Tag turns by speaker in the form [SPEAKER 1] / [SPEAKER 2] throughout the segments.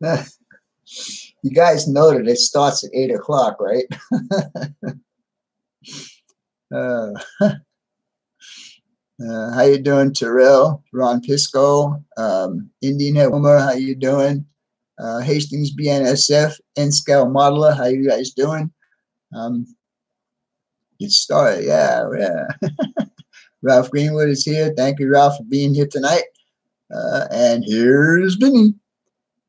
[SPEAKER 1] You guys know that it starts at 8 o'clock, right? How you doing, Terrell? Ron Pisco, Indian Homer, how you doing? Hastings BNSF, N-Scale Modeler, how you guys doing? Get started, yeah. Ralph Greenwood is here. Thank you, Ralph, for being here tonight. And here's Vinny.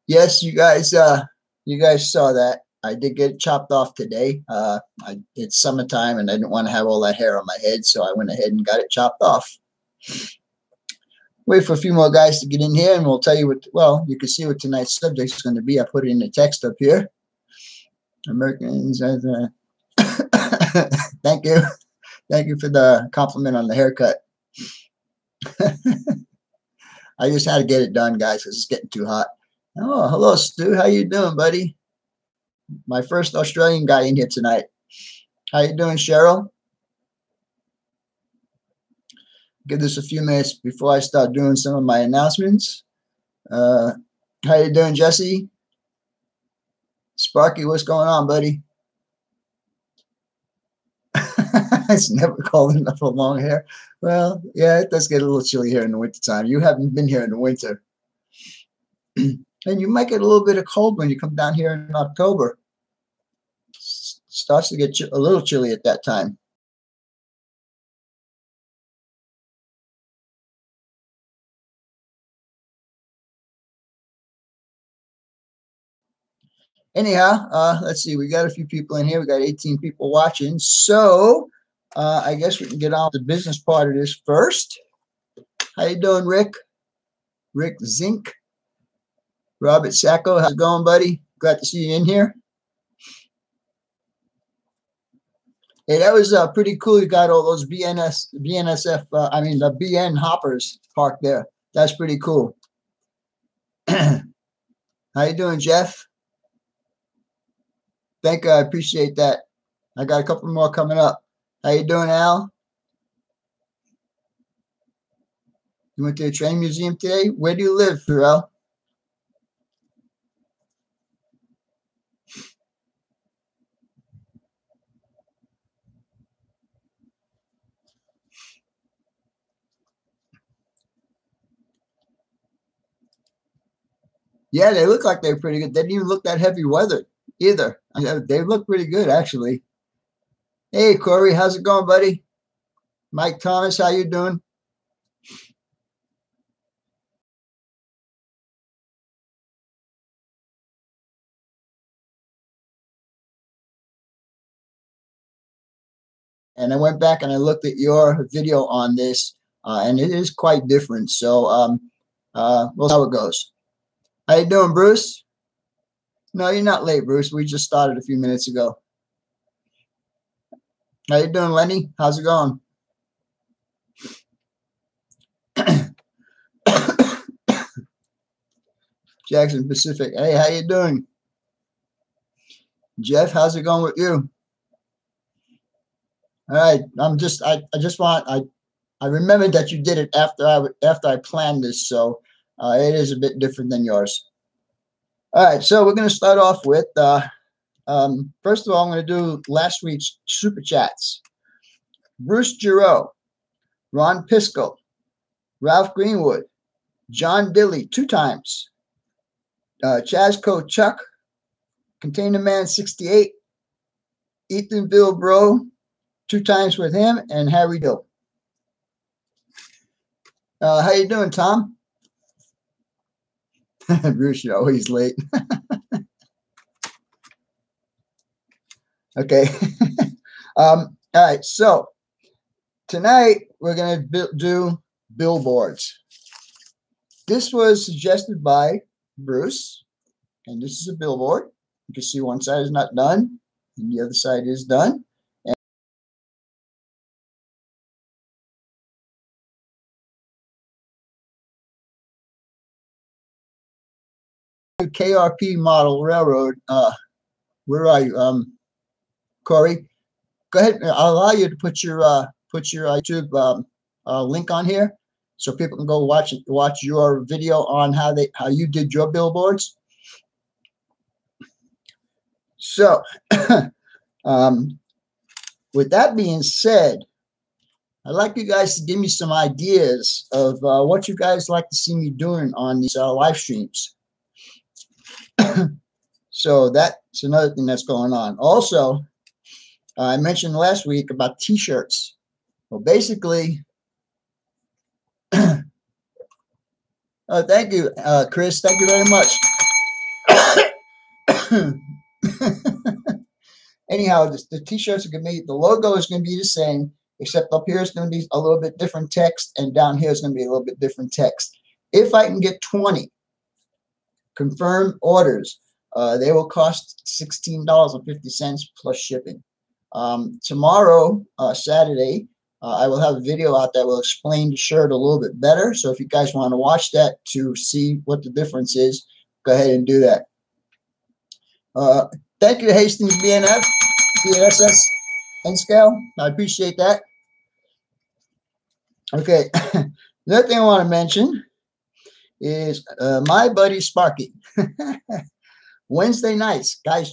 [SPEAKER 1] Yes, you guys saw that. I did get it chopped off today. It's summertime, and I didn't want to have all that hair on my head, so I went ahead and got it chopped off. Wait for a few more guys to get in here, and we'll tell you what. Well, you can see what tonight's subject is going to be. I put it in the text up here. Americans. Thank you for the compliment on the haircut. I just had to get it done, guys, because it's getting too hot. Oh, hello, Stu. How you doing, buddy? My first Australian guy in here tonight. How you doing, Cheryl? Give this a few minutes before I start doing some of my announcements. How you doing, Jesse? Sparky, what's going on, buddy? It's never cold enough for long hair. Well, yeah, it does get a little chilly here in the wintertime. You haven't been here in the winter. And you might get a little bit of cold when you come down here in October. Starts to get a little chilly at that time. Anyhow, let's see. We got a few people in here. We got 18 people watching. So I guess we can get on with the business part of this first. How you doing, Rick? Rick Zink. Robert Sacco, how's it going, buddy? Glad to see you in here. Hey, that was pretty cool. You got all those BNSF, the BN hoppers parked there. That's pretty cool. How you doing, Jeff? Thank you. I appreciate that. I got a couple more coming up. How you doing, Al? You went to the train museum today? Where do you live, Pharrell? Yeah, they look like they're pretty good. They didn't even look that heavy weather either. They look pretty good, actually. Hey, Corey, how's it going, buddy? Mike Thomas, how you doing? And I went back and I looked at your video on this, and it is quite different. So we'll see how it goes. How you doing, Bruce? No, you're not late, Bruce. We just started a few minutes ago. How you doing, Lenny? How's it going? Jackson Pacific. Hey, how you doing? Jeff, how's it going with you? All right. I remembered that you did it after I planned this, so it is a bit different than yours. All right, so we're going to start off with first of all, I'm going to do last week's super chats. Bruce Giroux, Ron Pisco, Ralph Greenwood, John Dilly 2 times, Chazco Chuck, Container Man 68, Ethan Bill Bro 2 times with him, and Harry Dill. How you doing, Tom? Bruce, you're always late. Okay. All right. So tonight we're going to do billboards. This was suggested by Bruce, and this is a billboard. You can see one side is not done, and the other side is done. KRP model railroad. Where are you, Corey? Go ahead. I'll allow you to put your YouTube link on here, so people can go watch your video on how you did your billboards. So, with that being said, I'd like you guys to give me some ideas of what you guys like to see me doing on these live streams. So that's another thing that's going on. Also, I mentioned last week about t-shirts. Well, basically, thank you, Chris. Thank you very much. Anyhow, the t-shirts are going to be, the logo is going to be the same, except up here is going to be a little bit different text, and down here is going to be a little bit different text. If I can get 20 confirmed orders, they will cost $16.50 plus shipping. Tomorrow, Saturday, I will have a video out that will explain the shirt a little bit better. So if you guys want to watch that to see what the difference is, go ahead and do that. Thank you, Hastings BSS and Scale. I appreciate that. Okay. The other thing I want to mention is my buddy Sparky. Wednesday nights, guys.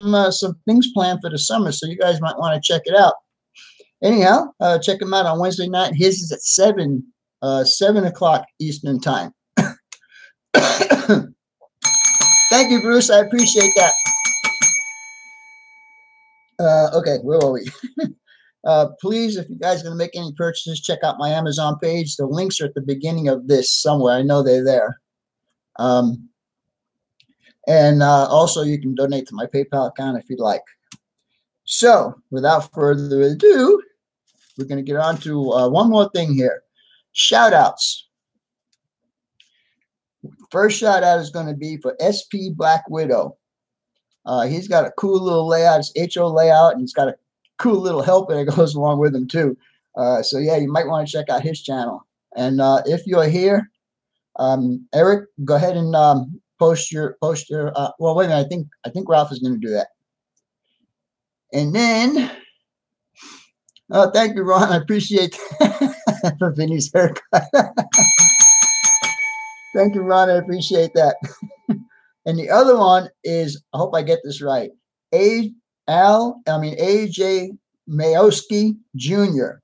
[SPEAKER 1] Some things planned for the summer, so you guys might want to check it out. Anyhow, check him out on Wednesday night. His is at 7 o'clock Eastern time. Thank you, Bruce. I appreciate that. Okay, where were we? Please, if you guys are going to make any purchases, check out my Amazon page. The links are at the beginning of this somewhere. I know they're there. And also, you can donate to my PayPal account if you'd like. So, without further ado, we're going to get on to one more thing here. Shoutouts. First shout out is going to be for SP Black Widow. He's got a cool little layout. It's HO layout, and he's got a cool little helper that goes along with him too. So yeah, you might want to check out his channel. And if you're here, Eric, go ahead and post your. Well, wait a minute. I think Ralph is going to do that. And then, thank you, Ron. I appreciate that for Vinny's haircut. Thank you, Ron. I appreciate that. And the other one is, I hope I get this right, AJ Mayowski Jr.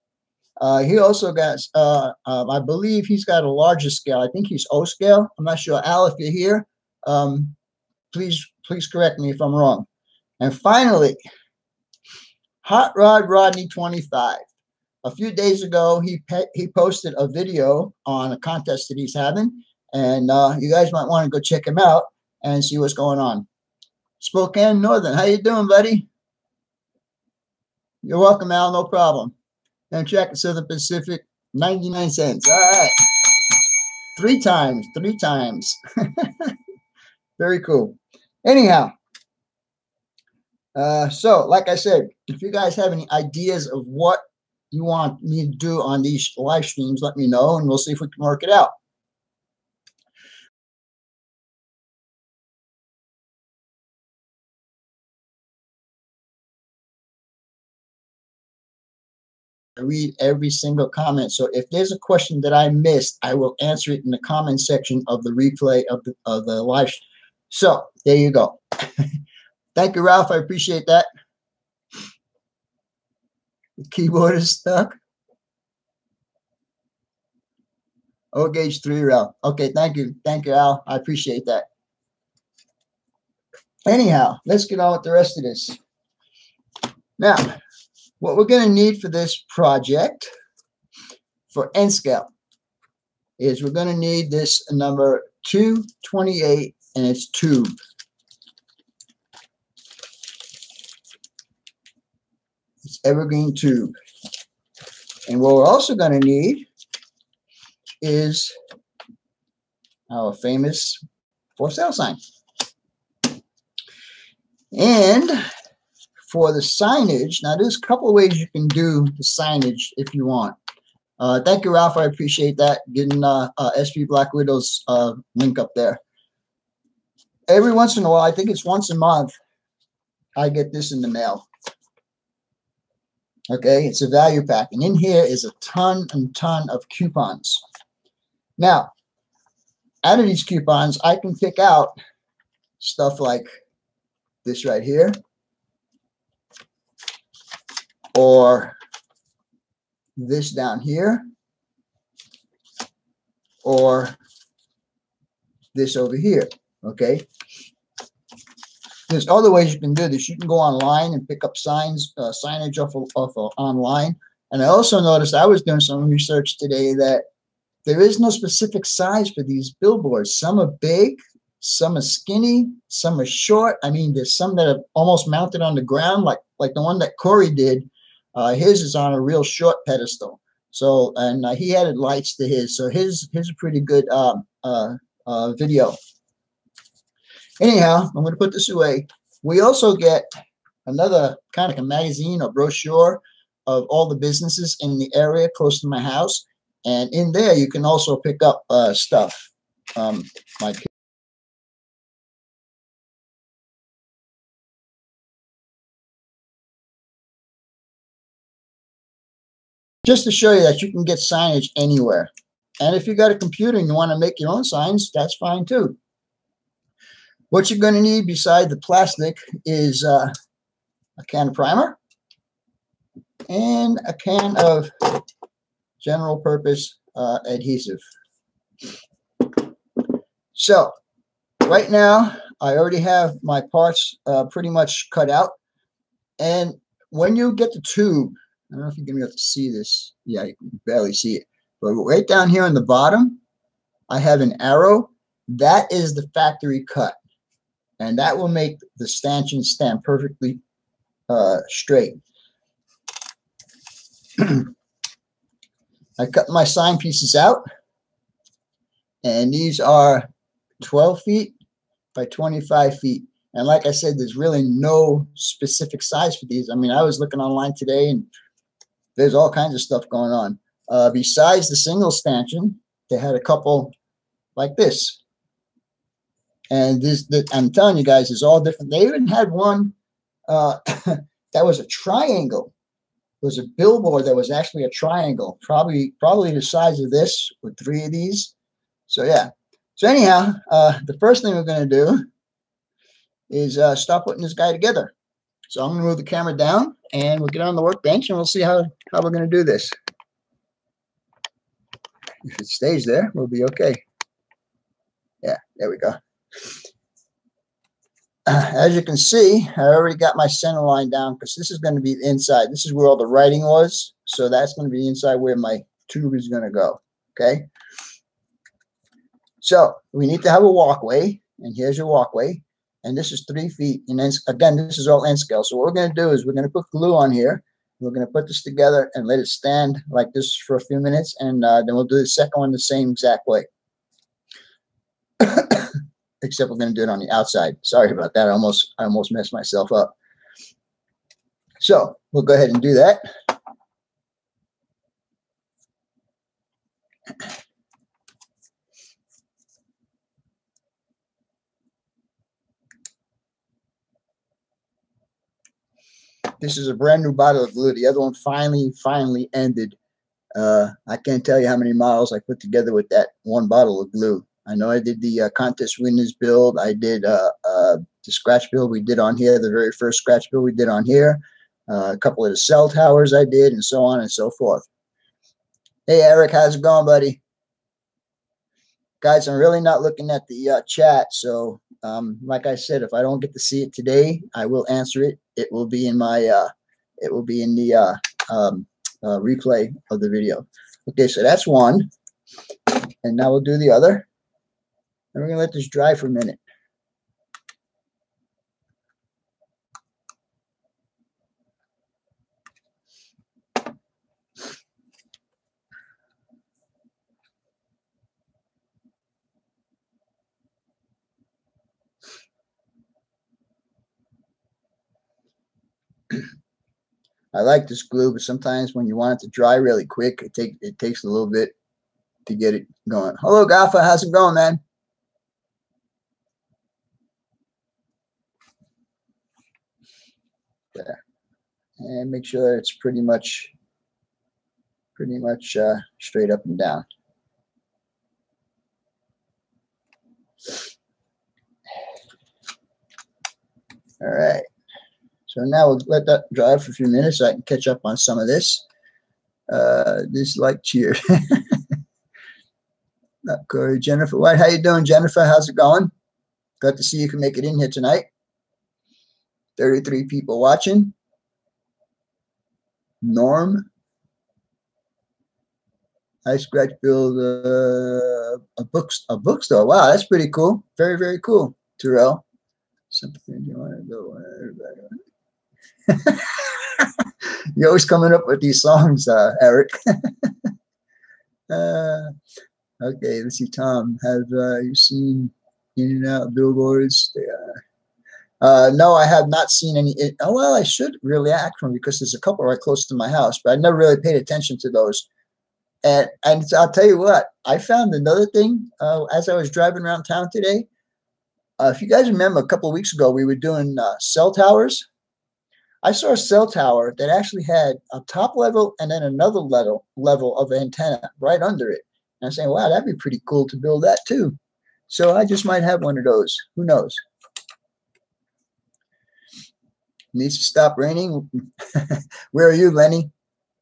[SPEAKER 1] He also got, I believe he's got a larger scale. I think he's O scale. I'm not sure. Al, if you're here, please correct me if I'm wrong. And finally, Hot Rod Rodney 25. A few days ago, he posted a video on a contest that he's having, and you guys might want to go check him out and see what's going on. Spokane Northern, how you doing, buddy? You're welcome, Al, no problem. And check Southern Pacific, 99 cents. All right. Three times. Very cool. Anyhow, so like I said, if you guys have any ideas of what you want me to do on these live streams, let me know, and we'll see if we can work it out. I read every single comment. So if there's a question that I missed, I will answer it in the comment section of the replay of the live. So there you go. Thank you, Ralph. I appreciate that. The keyboard is stuck. Oh, gauge 3, Ralph. Okay, thank you. Thank you, Al. I appreciate that. Anyhow, let's get on with the rest of this. Now, what we're going to need for this project for N scale is we're going to need this number 228 and its tube. It's evergreen tube. And what we're also going to need is our famous for sale sign. And for the signage, now there's a couple of ways you can do the signage if you want. Thank you, Ralph. I appreciate that. Getting SP Black Widow's link up there. Every once in a while, I think it's once a month, I get this in the mail. Okay, it's a value pack. And in here is a ton and ton of coupons. Now, out of these coupons, I can pick out stuff like this right here, or this down here, or this over here. Okay, there's other ways you can do this. You can go online and pick up signage off of online. And I also noticed, I was doing some research today, that there is no specific size for these billboards. Some are big, some are skinny, some are short. I mean, there's some that are almost mounted on the ground, like the one that Corey did. His is on a real short pedestal. So, and he added lights to his. So his a pretty good video. Anyhow, I'm going to put this away. We also get another kind of a magazine or brochure of all the businesses in the area close to my house. And in there, you can also pick up stuff like just to show you that you can get signage anywhere. And if you got a computer and you want to make your own signs, that's fine too. What you're going to need beside the plastic is a can of primer and a can of general purpose adhesive. So right now, I already have my parts pretty much cut out. And when you get the tube, I don't know if you're going to be able to see this. Yeah, you can barely see it. But right down here on the bottom, I have an arrow. That is the factory cut. And that will make the stanchion stand perfectly straight. I cut my sign pieces out. And these are 12 feet by 25 feet. And like I said, there's really no specific size for these. I mean, I was looking online today, and there's all kinds of stuff going on. Besides the single stanchion, they had a couple like this. And I'm telling you guys, it's all different. They even had one that was a triangle. It was a billboard that was actually a triangle, probably the size of this with 3 of these. So yeah. So anyhow, the first thing we're going to do is start putting this guy together. So I'm going to move the camera down, and we'll get on the workbench, and we'll see how we're going to do this. If it stays there, we'll be okay. Yeah, there we go. As you can see, I already got my center line down, because this is going to be the inside. This is where all the writing was. So that's going to be inside where my tube is going to go. Okay. So we need to have a walkway, and here's your walkway. And this is 3 feet. And then again, this is all end scale. So what we're going to do is we're going to put glue on here. We're going to put this together and let it stand like this for a few minutes. And then we'll do the second one the same exact way. Except we're going to do it on the outside. Sorry about that. I almost messed myself up. So we'll go ahead and do that. This is a brand new bottle of glue. The other one finally ended. I can't tell you how many models I put together with that one bottle of glue. I know I did the contest winners build. I did the scratch build we did on here, the very first scratch build we did on here. A couple of the cell towers I did, and so on and so forth. Hey, Eric, how's it going, buddy? Guys, I'm really not looking at the chat. So like I said, if I don't get to see it today, I will answer it. It will be in my, it will be in the replay of the video. Okay, so that's one. And now we'll do the other. And we're going to let this dry for a minute. I like this glue, but sometimes when you want it to dry really quick, it takes a little bit to get it going. Hello, Gaffa. How's it going, man? There. and make sure it's pretty much straight up and down. All right. So now we'll let that dry for a few minutes so I can catch up on some of this. This like cheer. Corey, Jennifer White. How you doing, Jennifer? How's it going? Glad to see you can make it in here tonight. 33 people watching. Norm. I scratch build a bookstore. Wow, that's pretty cool. Very, very cool. Terrell. Something you want to go. You're always coming up with these songs, Eric. Okay, let's see. Tom, have you seen In and Out billboards? No, I have not seen any. Well, I should really act one because there's a couple right close to my house, but I never really paid attention to those. And I'll tell you what, I found another thing as I was driving around town today. If you guys remember, a couple of weeks ago, we were doing cell towers. I saw a cell tower that actually had a top level and then another level of antenna right under it. And I'm saying, wow, that'd be pretty cool to build that too. So I just might have one of those. Who knows? Needs to stop raining. Where are you, Lenny?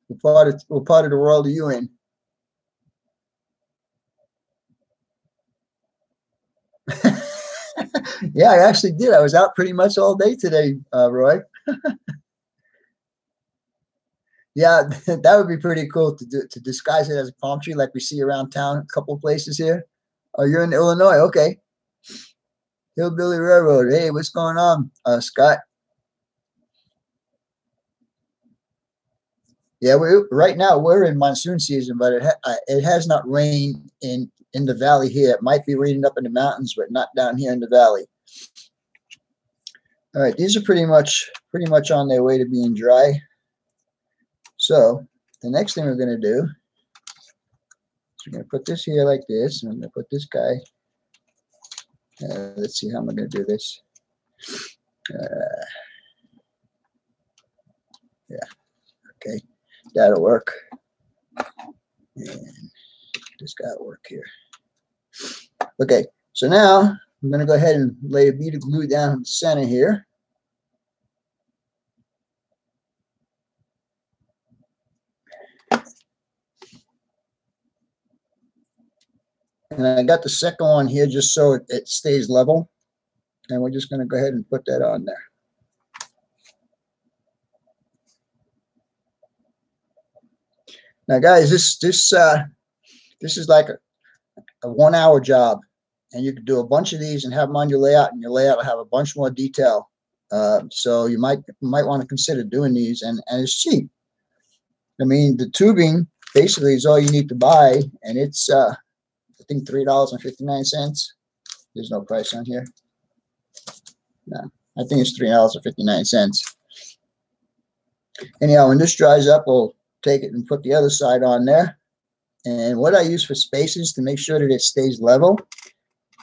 [SPEAKER 1] What part of the world are you in? Yeah, I actually did. I was out pretty much all day today, Roy. Yeah, that would be pretty cool to disguise it as a palm tree like we see around town a couple of places here. Oh, you're in Illinois. Okay. Hillbilly Railroad. Hey, what's going on, Scott? Yeah, right now we're in monsoon season, but it has not rained in the valley here. It might be raining up in the mountains, but not down here in the valley. All right, these are pretty much on their way to being dry. So the next thing we're going to do is we're going to put this here like this, and I'm going to put this guy. Let's see how I'm going to do this. Yeah, okay, that'll work. And this guy will work here. Okay, so now I'm going to go ahead and lay a bead of glue down in the center here. And I got the second one here just so it stays level. And we're just going to go ahead and put that on there. Now, guys, this is like a 1 hour job, and you could do a bunch of these and have them on your layout, and your layout will have a bunch more detail. So you might want to consider doing these, and it's cheap. I mean, the tubing basically is all you need to buy, and it's I think $3.59. There's no price on here. No, I think it's $3.59. Anyhow, when this dries up, we'll take it and put the other side on there. And what I use for spaces to make sure that it stays level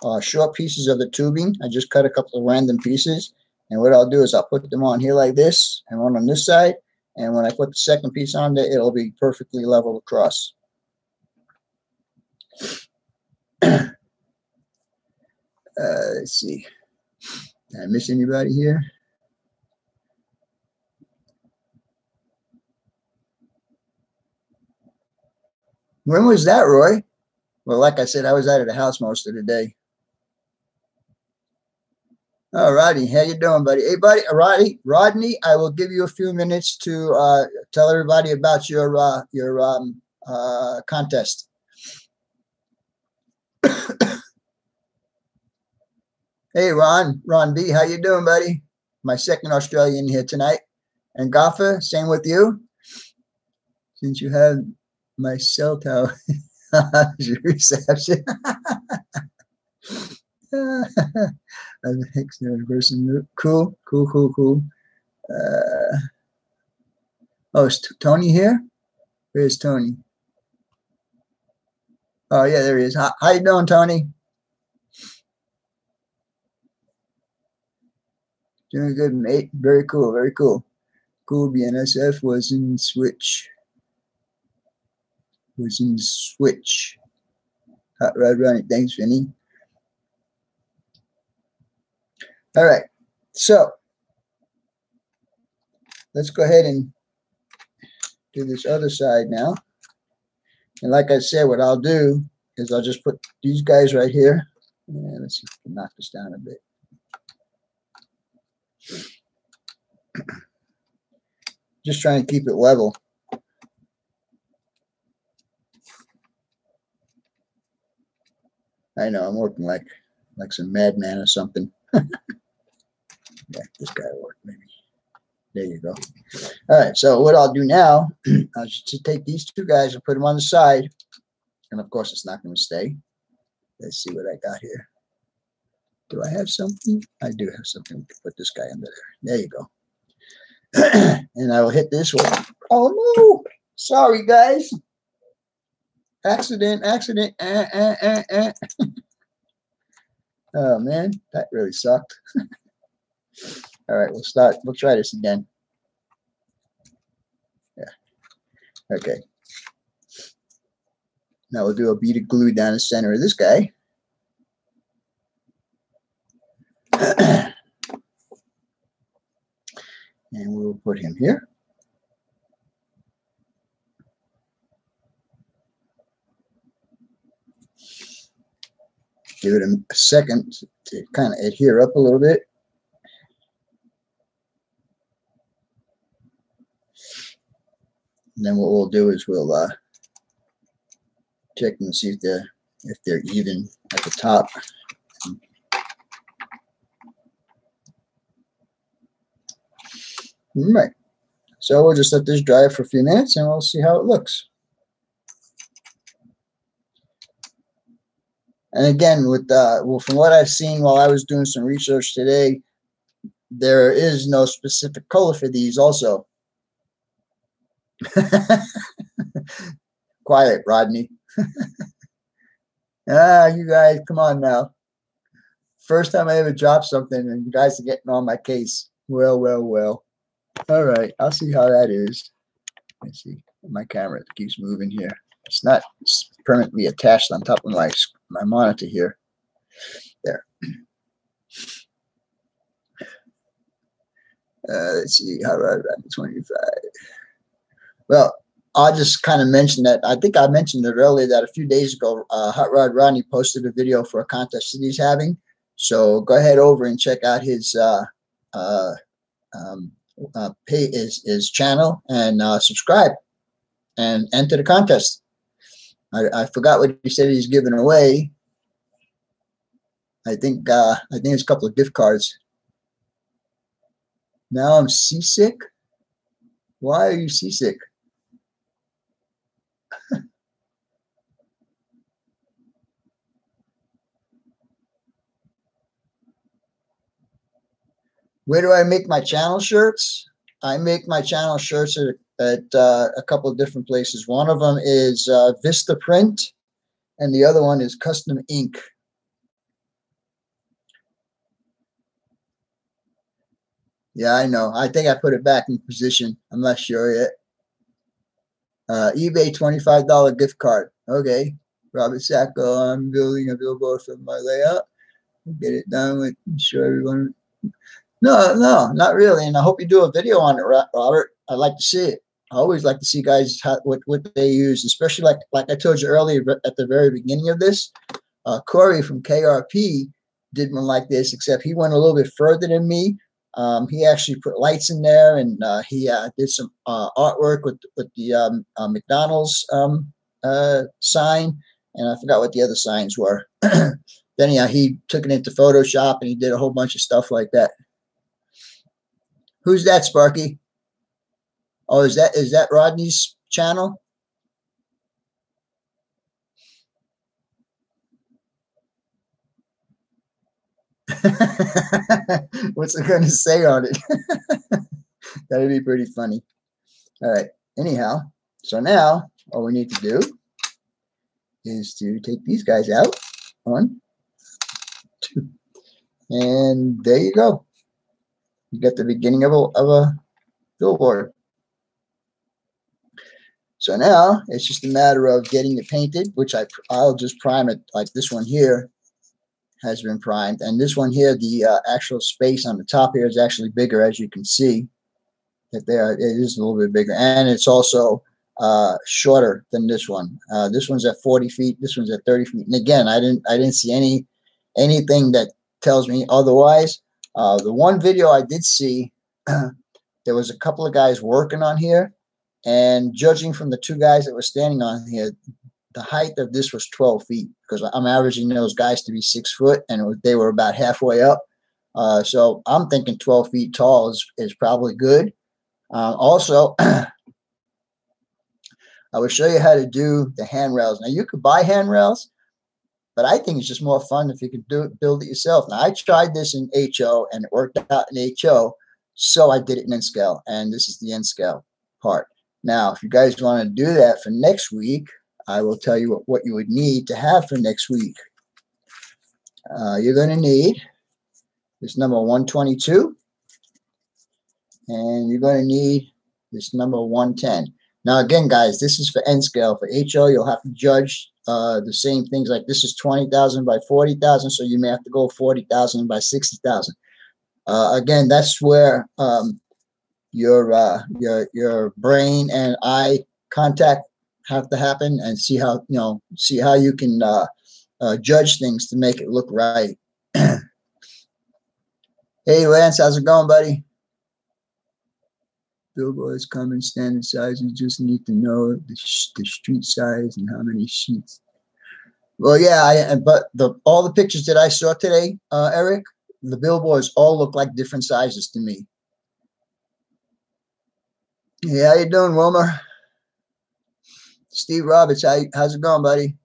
[SPEAKER 1] are short pieces of the tubing. I just cut a couple of random pieces. And what I'll do is I'll put them on here like this and one on this side. And when I put the second piece on there, it'll be perfectly level across. Let's see. Did I miss anybody here? When was that, Roy? Well, like I said, I was out of the house most of the day. All righty. How you doing, buddy? Hey, buddy, Rodney, I will give you a few minutes to tell everybody about your contest. Hey, Ron B, how you doing, buddy? My second Australian here tonight. And Gaffa, same with you. Since you have my cell tower your reception. Cool. Oh, is Tony here? Where's Tony? Oh, yeah, there he is. How you doing, Tony? Doing good, mate. Very cool. Cool. BNSF was in Switch. Was in Switch. Hot Rod Ronnie. Thanks, Vinny. All right. So let's go ahead and do this other side now. And like I said, what I'll do is I'll just put these guys right here. And let's see if we can knock this down a bit. Just try and keep it level. I know I'm working like some madman or something. Yeah, this guy will work maybe. There you go. All right, so what I'll do now, I'll just take these two guys and put them on the side. And of course, it's not going to stay. Let's see what I got here. Do I have something? I do have something. We can put this guy under there. There you go. And I will hit this one. Oh, no. Sorry, guys. Accident. Oh, man. That really sucked. All right, we'll try this again. Yeah. Okay. Now we'll do a bead of glue down the center of this guy. And we'll put him here. Give it a second to kind of adhere up a little bit. And then what we'll do is we'll check and see if they're even at the top. All right. So we'll just let this dry for a few minutes and we'll see how it looks. And again, with well, from what I've seen while I was doing some research today, there is no specific color for these also. Quiet, Rodney. You guys, come on now. First time I ever dropped something and you guys are getting on my case. Well. All right, I'll see how that is. Let's see. My camera keeps moving here. It's not permanently attached on top of my monitor here. There. Let's see. How do I run 25? Well, I'll just kind of mention that. I think I mentioned it earlier that a few days ago, Hot Rod Ronnie posted a video for a contest that he's having. So go ahead over and check out his his channel and subscribe and enter the contest. I forgot what he said he's giving away. I think it's a couple of gift cards. Now I'm seasick. Why are you seasick? Where do I make my channel shirts? I make my channel shirts at a couple of different places. One of them is Vista Print, and the other one is Custom Ink. Yeah, I know. I think I put it back in position. I'm not sure yet. eBay $25 gift card. Okay. Robert Sacco, I'm building a billboard for my layout. Get it done with, show everyone. No, not really. And I hope you do a video on it, Robert. I'd like to see it. I always like to see guys what they use, especially like I told you earlier at the very beginning of this. Corey from KRP did one like this, except he went a little bit further than me. He actually put lights in there, and he did some artwork with the McDonald's sign, and I forgot what the other signs were. Then he took it into Photoshop, and he did a whole bunch of stuff like that. Who's that, Sparky? Oh, is that Rodney's channel? What's it going to say on it? That'd be pretty funny. All right. Anyhow, so now all we need to do is to take these guys out. 1, 2, and there you go. You got the beginning of a billboard. So now it's just a matter of getting it painted, which I'll just prime it like this one here has been primed. And this one here, the actual space on the top here is actually bigger, as you can see. That there, it is a little bit bigger. And it's also shorter than this one. This one's at 40 feet. This one's at 30 feet. And again, I didn't see anything that tells me otherwise. The one video I did see, there was a couple of guys working on here. And judging from the two guys that were standing on here, the height of this was 12 feet because I'm averaging those guys to be 6 foot, and they were about halfway up. So I'm thinking 12 feet tall is probably good. Also, I will show you how to do the handrails. Now, you could buy handrails, but I think it's just more fun if you could build it yourself. Now, I tried this in HO, and it worked out in HO, so I did it in N-scale, and this is the N-scale part. Now, if you guys want to do that for next week, I will tell you what you would need to have for next week. You're going to need this number 122, and you're going to need this number 110. Now, again, guys, this is for N-scale. For HO, you'll have to judge the same things. Like this is 20,000 by 40,000, so you may have to go 40,000 by 60,000. Again, that's where your brain and eye contact have to happen, and see how you can judge things to make it look right. Hey Lance, how's it going, buddy? Billboards come in standard size. You just need to know the street size and how many sheets. Well, yeah, but all the pictures that I saw today, Eric, the billboards all look like different sizes to me. Hey, how you doing, Wilmer? Steve Roberts, how's it going, buddy?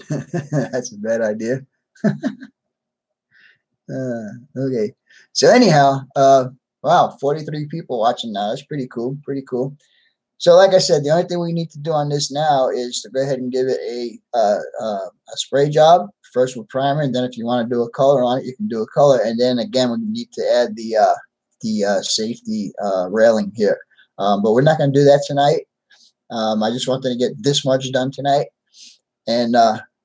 [SPEAKER 1] That's a bad idea. Okay. So anyhow, wow, 43 people watching now. That's pretty cool. Pretty cool. So like I said, the only thing we need to do on this now is to go ahead and give it a spray job. First with primer, and then if you want to do a color on it, you can do a color. And then again, we need to add the safety railing here. But we're not going to do that tonight. I just wanted to get this much done tonight. And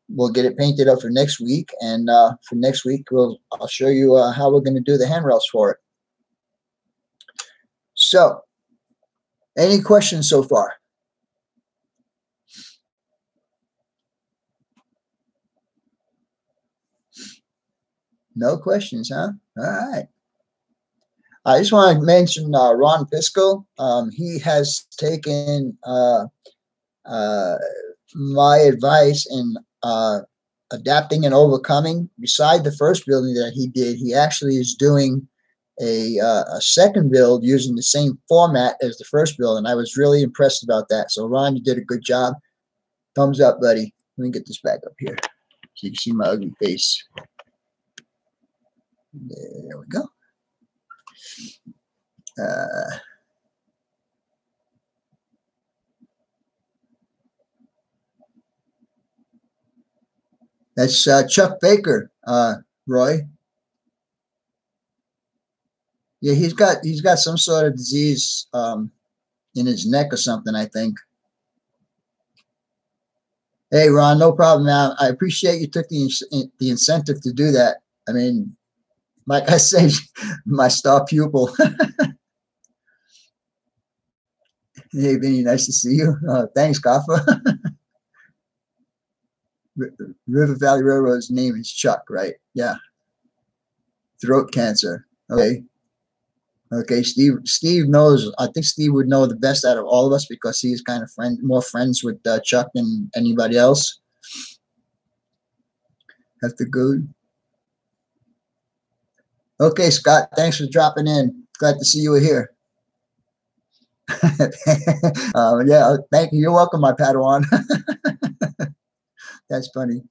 [SPEAKER 1] we'll get it painted up for next week. And for next week, I'll show you how we're going to do the handrails for it. So, any questions so far? No questions, huh? All right. I just want to mention Ron Pisco. He has taken my advice in adapting and overcoming. Beside the first building that he did, he actually is doing a second build using the same format as the first build, and I was really impressed about that. So Ron, you did a good job. Thumbs up, buddy. Let me get this back up here so you can see my ugly face. There we go. That's Chuck Baker, Roy. Yeah, he's got some sort of disease in his neck or something, I think. Hey, Ron, no problem, man. I appreciate you took the incentive to do that. I mean, like I say, my star pupil. Hey, Vinny, nice to see you. Thanks, Kaffa. River Valley Railroad's name is Chuck, right? Yeah. Throat cancer. Okay. Okay, Steve knows. I think Steve would know the best out of all of us because he's kind of more friends with Chuck than anybody else. That's the good. Okay, Scott, thanks for dropping in. Glad to see you here. Yeah, thank you. You're welcome, my Padawan. That's funny.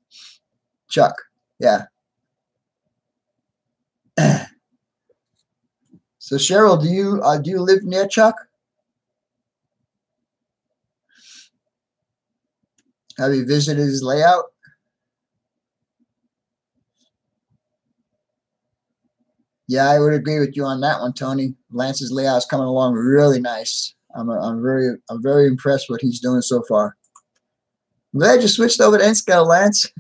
[SPEAKER 1] Chuck, yeah. So Cheryl, do you live near Chuck? Have you visited his layout? Yeah, I would agree with you on that one, Tony. Lance's layout is coming along really nice. I'm very impressed what he's doing so far. I'm glad you switched over to N-Scale, Lance.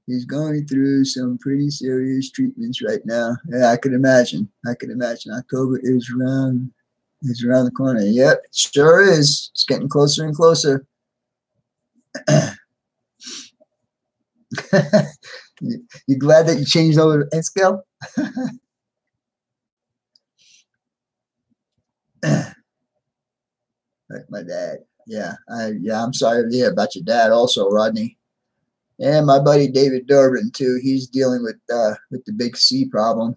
[SPEAKER 1] He's going through some pretty serious treatments right now. Yeah, I could imagine. I could imagine. October is around the corner. Yep, it sure is. It's getting closer and closer. You glad that you changed over to N-Scale? Like my dad. Yeah, I'm sorry to hear about your dad also, Rodney. And my buddy David Durbin too. He's dealing with the big C problem.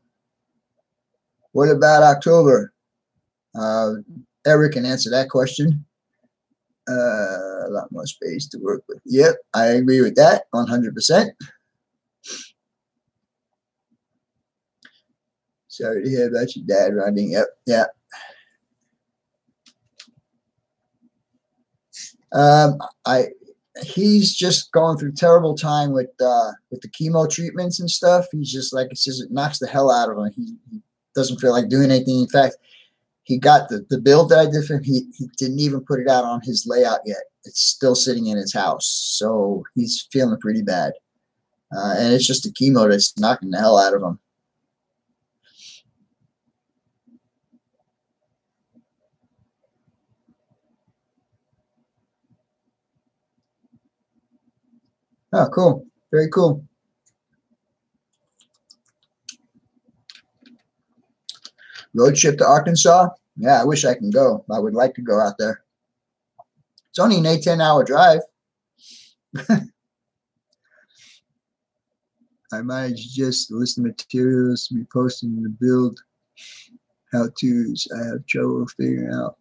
[SPEAKER 1] What about October? Eric can answer that question. A lot more space to work with. Yep, I agree with that 100%. Sorry to hear about your dad, Rodney. Yep, yeah. He's just going through terrible time with the chemo treatments and stuff. He's just like, it says, it knocks the hell out of him. He doesn't feel like doing anything. In fact, he got the build that I did for him. He didn't even put it out on his layout yet. It's still sitting in his house, so he's feeling pretty bad. And it's just the chemo that's knocking the hell out of him. Oh, cool. Very cool. Road trip to Arkansas? Yeah, I wish I can go. I would like to go out there. It's only an 8-10 hour drive. I managed just to list the materials to be posted in the build how-tos. I have trouble figuring out.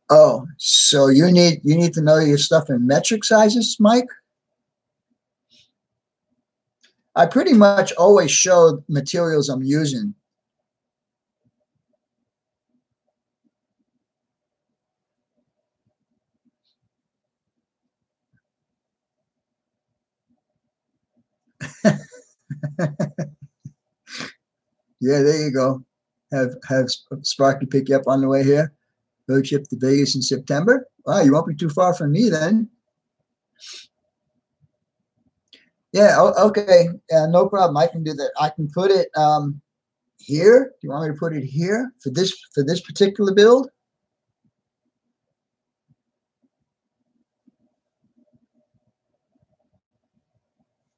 [SPEAKER 1] Oh, so you need to know your stuff in metric sizes, Mike? I pretty much always show materials I'm using. Yeah, there you go. Have Sparky pick you up on the way here. Road trip to Vegas in September. Wow, you won't be too far from me then. Yeah, okay. No problem. I can do that. I can put it here. Do you want me to put it here for this particular build?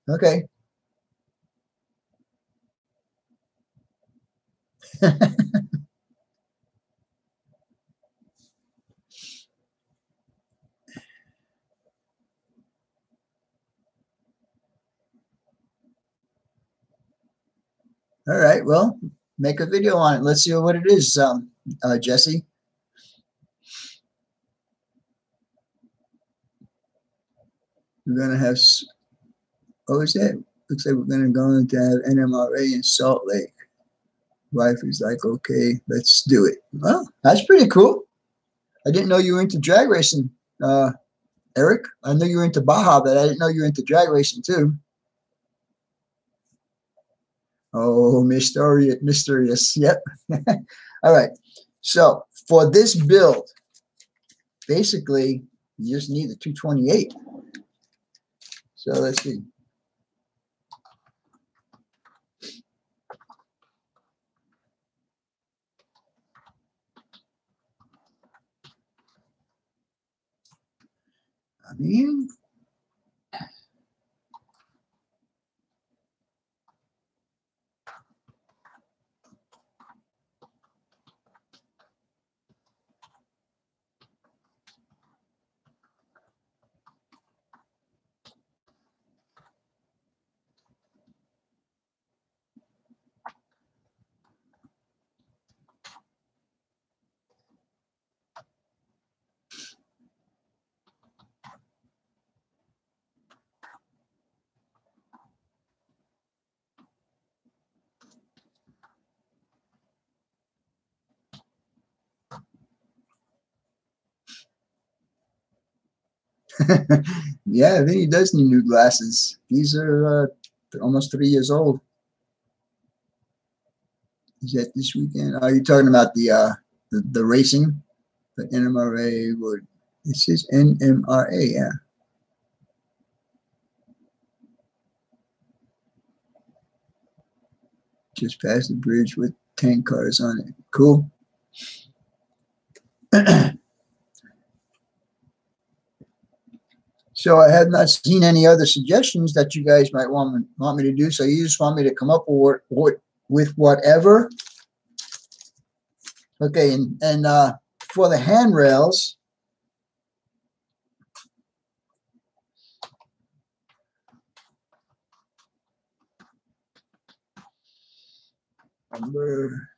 [SPEAKER 1] Okay. All right. Well, make a video on it. Let's see what it is, Jesse. We're gonna have. What was that? Looks like we're gonna go into have NMRA in Salt Lake. Wife is like, okay, let's do it. Well, that's pretty cool. I didn't know you were into drag racing, Eric. I know you were into Baja, but I didn't know you were into drag racing too. Oh, mysterious. Yep. All right. So for this build, basically, you just need the 228. So let's see. I mean, Yeah, Vinny does need new glasses. These are almost 3 years old. Is that this weekend? Are you talking about the racing? The NMRA would. This is NMRA, yeah. Just past the bridge with 10 cars on it. Cool. So I have not seen any other suggestions that you guys might want me to do. So you just want me to come up with whatever. Okay, and for the handrails, number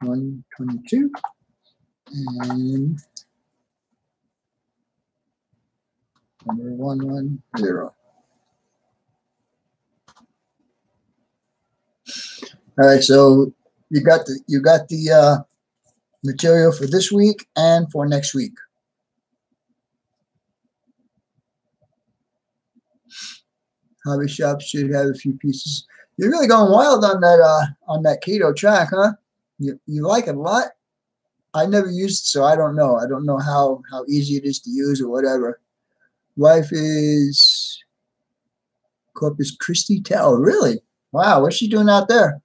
[SPEAKER 1] 122 and number 110. All right, so you got the material for this week and for next week. Hobby shop should have a few pieces. You're really going wild on that keto track, huh? You like it a lot? I never used it, so I don't know. I don't know how easy it is to use or whatever. Wife is Corpus Christi. Tell really? Wow, what's she doing out there?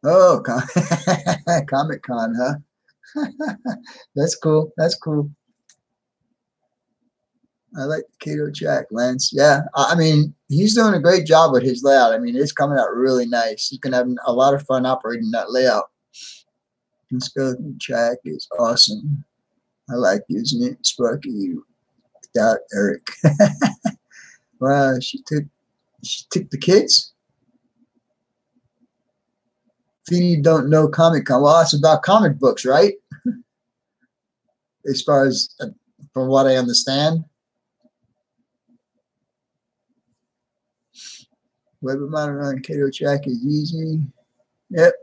[SPEAKER 1] Oh, Comic Con, huh? That's cool. That's cool. I like the Cato track, Lance. Yeah, I mean, he's doing a great job with his layout. I mean, it's coming out really nice. He's gonna have a lot of fun operating that layout. This skeleton track is awesome. I like using it. Sparky without Eric. Wow, she took the kids. Feeny don't know Comic Con. Well, it's about comic books, right? As far as from what I understand. Web monitor on Cato track is easy. Yep.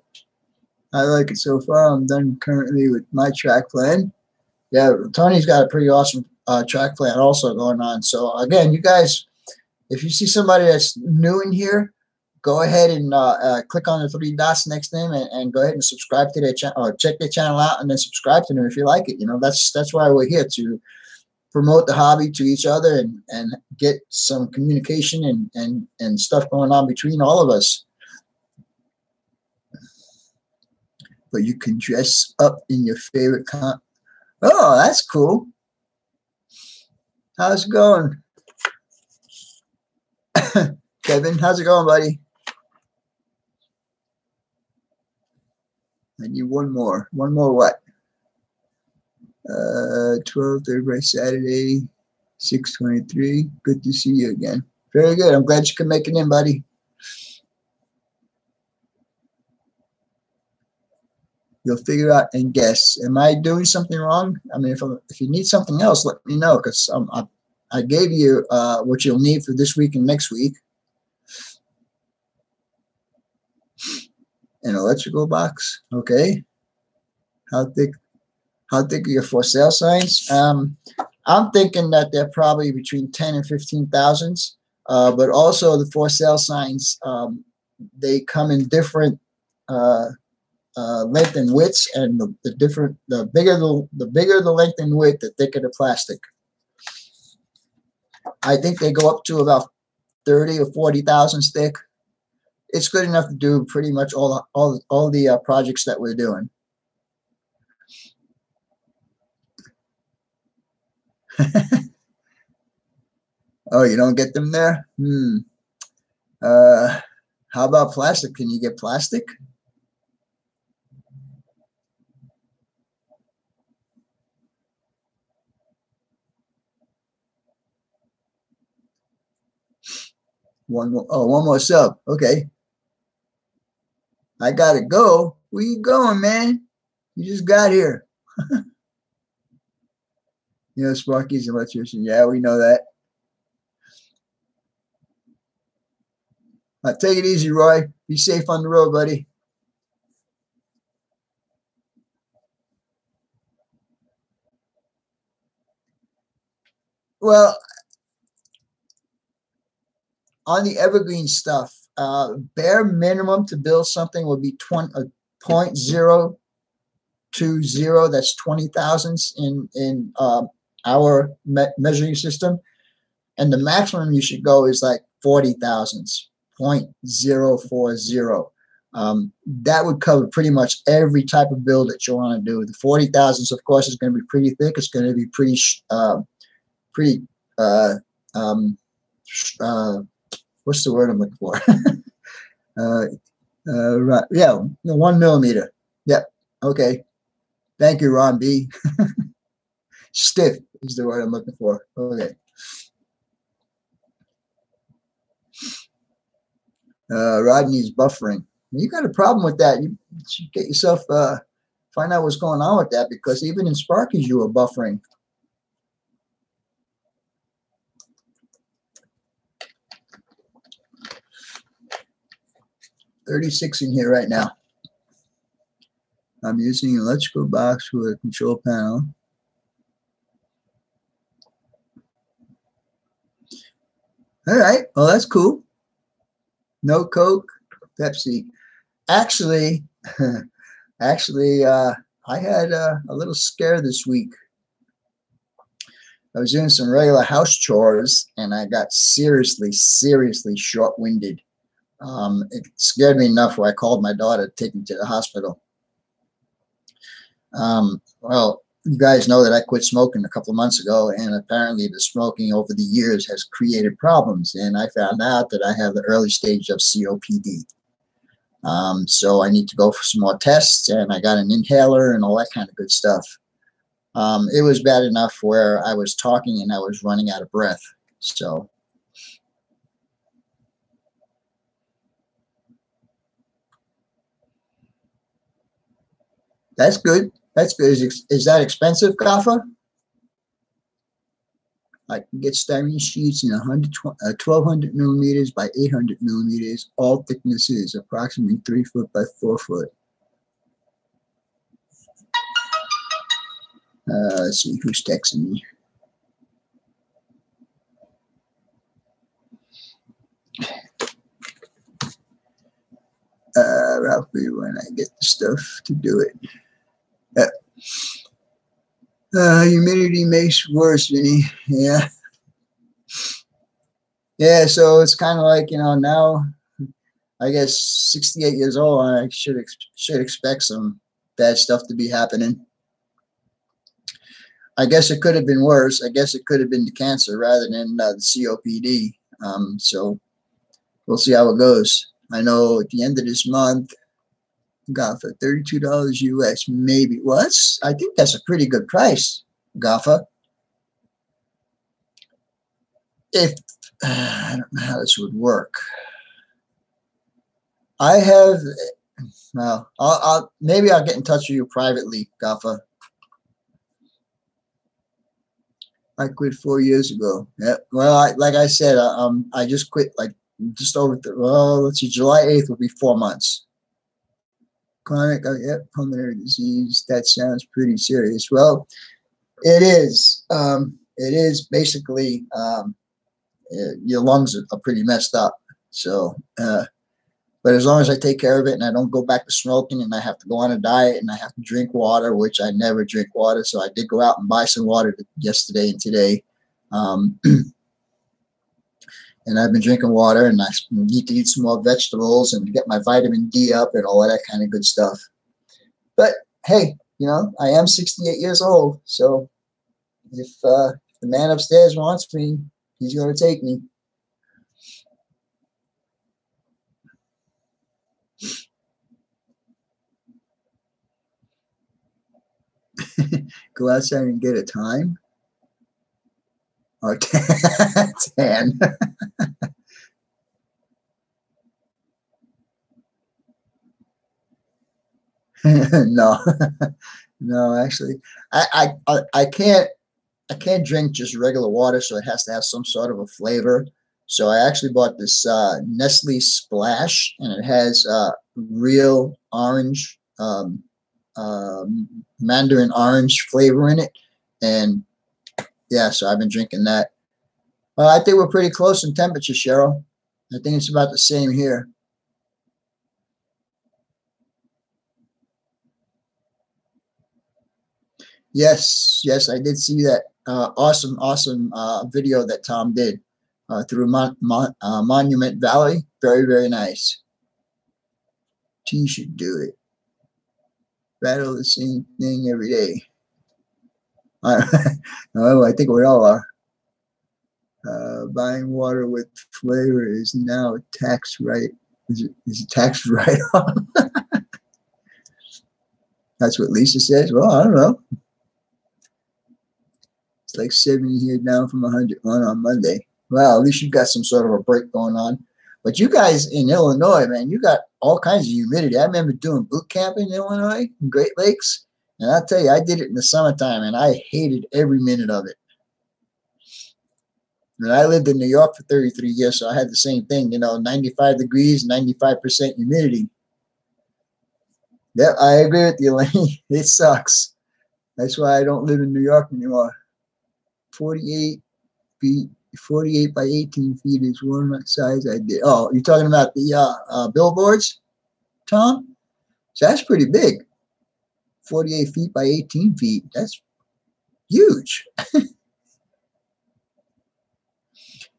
[SPEAKER 1] I like it so far. I'm done currently with my track plan. Yeah, Tony's got a pretty awesome track plan also going on. So again, you guys, if you see somebody that's new in here, go ahead and click on the 3 dots next to them and go ahead and subscribe to their channel or check their channel out and then subscribe to them if you like it. You know, that's why we're here, to promote the hobby to each other and get some communication and stuff going on between all of us. But you can dress up in your favorite Oh, that's cool. How's it going? Kevin, how's it going, buddy? I need one more. One more what? 12:30 by Saturday, 6:23. Good to see you again. Very good. I'm glad you could make it in, buddy. You'll figure out and guess. Am I doing something wrong? I mean, if you need something else, let me know, because I gave you what you'll need for this week and next week. An electrical box. Okay. How thick are your for sale signs? I'm thinking that they're probably between 10 and 15,000. But also the for sale signs, they come in different length and widths, and the bigger the length and width, the thicker the plastic. I think they go up to about 30 or 40,000 thick. It's good enough to do pretty much all the projects that we're doing. Oh, you don't get them there? How about plastic? Can you get plastic? One more sub. Okay. I gotta go. Where you going, man? You just got here. You know, Sparky's an electrician. Yeah, we know that. Take it easy, Roy. Be safe on the road, buddy. Well, on the evergreen stuff, bare minimum to build something would be 0.020. That's 20 thousandths in our measuring system, and the maximum you should go is like 40 thousandths, 0.040. That would cover pretty much every type of build that you want to do. The 40 thousandths, of course, is going to be pretty thick. It's going to be pretty uh, um, what's the word I'm looking for? Right, yeah, 1 millimeter. Yep. Okay. Thank you, Ron B. Stiff is the word I'm looking for. Okay. Rodney's buffering. You got a problem with that. You should get yourself find out what's going on with that, because even in Sparkies you were buffering. 36 in here right now. I'm using an electrical box with a control panel. All right, well, that's cool. No Coke, Pepsi. Actually, I had a little scare this week. I was doing some regular house chores, and I got seriously short-winded. It scared me enough where I called my daughter to take me to the hospital. Well, you guys know that I quit smoking a couple of months ago, and apparently the smoking over the years has created problems, and I found out that I have the early stage of COPD. So I need to go for some more tests, and I got an inhaler and all that kind of good stuff. It was bad enough where I was talking and I was running out of breath. So that's good. That's good. Is that expensive, Kafa? I can get styrene sheets in 1200 millimeters by 800 millimeters, all thicknesses, approximately 3 foot by 4 foot. Let's see who's texting me. Roughly when I get the stuff to do it. Humidity makes worse, Vinny. Yeah. Yeah, so it's kind of like, now I guess 68 years old, I should expect some bad stuff to be happening. I guess it could have been worse. I guess it could have been the cancer rather than the COPD. So we'll see how it goes. I know at the end of this month, Gaffa, $32 US, maybe. Well, I think that's a pretty good price, Gaffa. If I don't know how this would work. I have, well, maybe I'll get in touch with you privately, Gaffa. I quit 4 years ago. Yeah. Well, like I said, I just quit like just over. Let's see, July 8th will be 4 months. Chronic, pulmonary disease. That sounds pretty serious. Well, it is. It is basically your lungs are pretty messed up. So, but as long as I take care of it and I don't go back to smoking and I have to go on a diet and I have to drink water, which I never drink water. So I did go out and buy some water yesterday and today. And I've been drinking water, and I need to eat some more vegetables and get my vitamin D up and all of that kind of good stuff. But hey, I am 68 years old. So if the man upstairs wants me, he's going to take me. Go outside and get a time. Or 10. No, no, actually, I can't drink just regular water, so it has to have some sort of a flavor. So I actually bought this Nestle Splash, and it has real orange, mandarin orange flavor in it. And yeah, so I've been drinking that. I think we're pretty close in temperature, Cheryl. I think it's about the same here. Yes, yes, I did see that awesome video that Tom did through Monument Valley. Very, very nice. T should do it. Battle the same thing every day. Oh, I think we all are. Buying water with flavor is now tax right. Is it tax write off? That's what Lisa says. Well, I don't know. It's like 70 here, down from 101 on Monday. Well, at least you've got some sort of a break going on. But you guys in Illinois, man, you got all kinds of humidity. I remember doing boot camp in Illinois, in Great Lakes. And I'll tell you, I did it in the summertime, and I hated every minute of it. And I lived in New York for 33 years, so I had the same thing, 95 degrees, 95% humidity. Yep, I agree with you, Lenny. It sucks. That's why I don't live in New York anymore. 48 feet, 48 by 18 feet is one size I did. Oh, you're talking about the billboards, Tom? So that's pretty big. 48 feet by 18 feet. That's huge.